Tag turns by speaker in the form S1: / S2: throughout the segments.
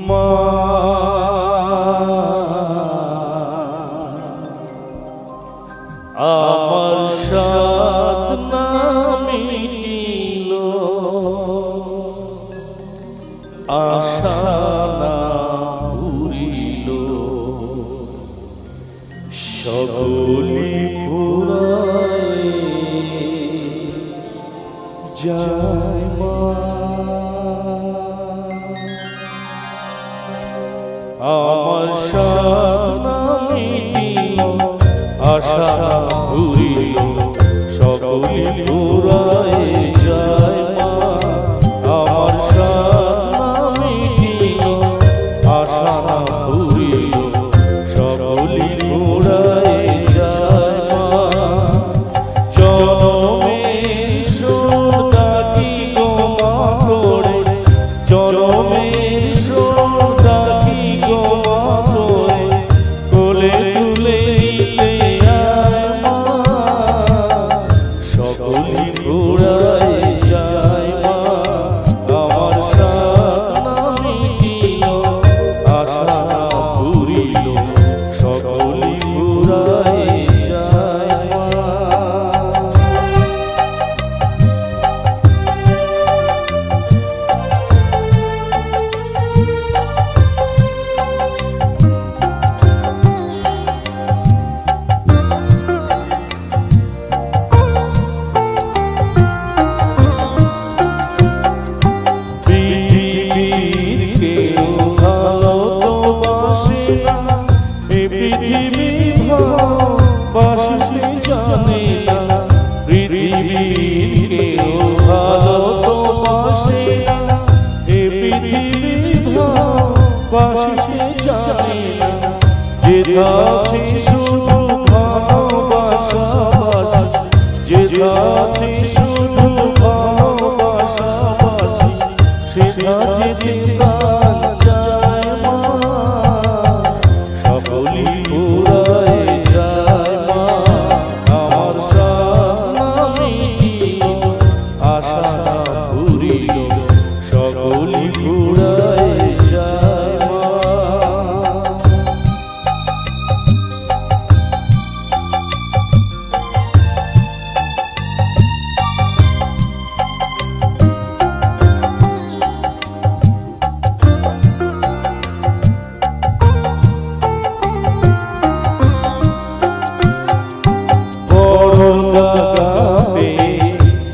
S1: মা আমার সাথ না মিটিল আশা না পুরিল সকলি ফুরায় যায় মা আমার সাথ না মিটিল আশা না পুরিল সকলি ফুরায় যায় মা আমার সাথ না মিটিল আশা না পুরিল সকলি ফুরায় যায় মা জনমের সোদাকি গো মা তোরে জনমের সোদাকি গো মা তোরে কোলে তুলে নিতে আয় মা সকলি ফুরায় যায় মা আমার সাথ না মিটিল আশা না পুরিল সকলি ফুরায় যায় মা যেথাছে শুধু ভালোবাসা যেথাছে শুধু ভালোবাসা সেথা যেতে প্রাণ যায় মা সকলি ফুরায় যায় মা আমার সাথ না মিটিল আশা না পুরিল সকলি ফুরায় যায় মা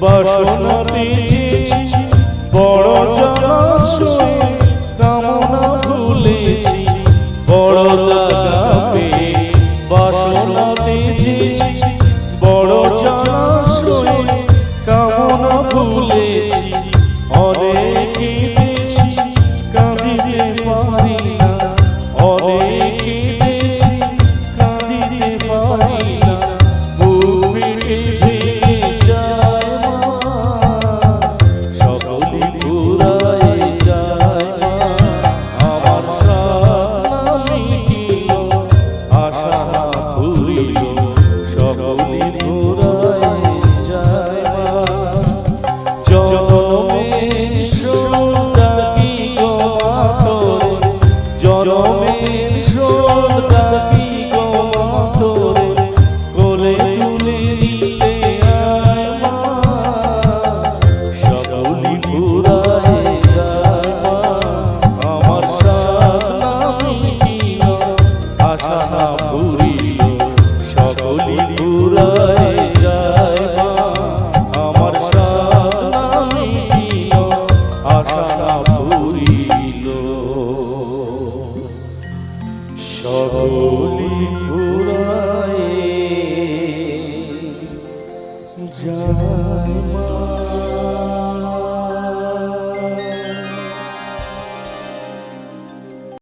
S1: বাসনাতে যেছি বড় জলাশয়ে কামনা ভুলেছি বড় দাগাতে বাসনাতে যেছি বড় জলাশয়ে কামনা ভুলেছি অনেক কেঁদেছি কাঁদিতে পারি না অনেক কেঁদেছি কাঁদিতে পারি না বুক ফেটে জনমের সোদাকি গো মা তোরে কোলে তুলে নিতে আয় মা সকলি ফুরায় যায় মা আমার সাথ না মিটিল আশা না পুরিল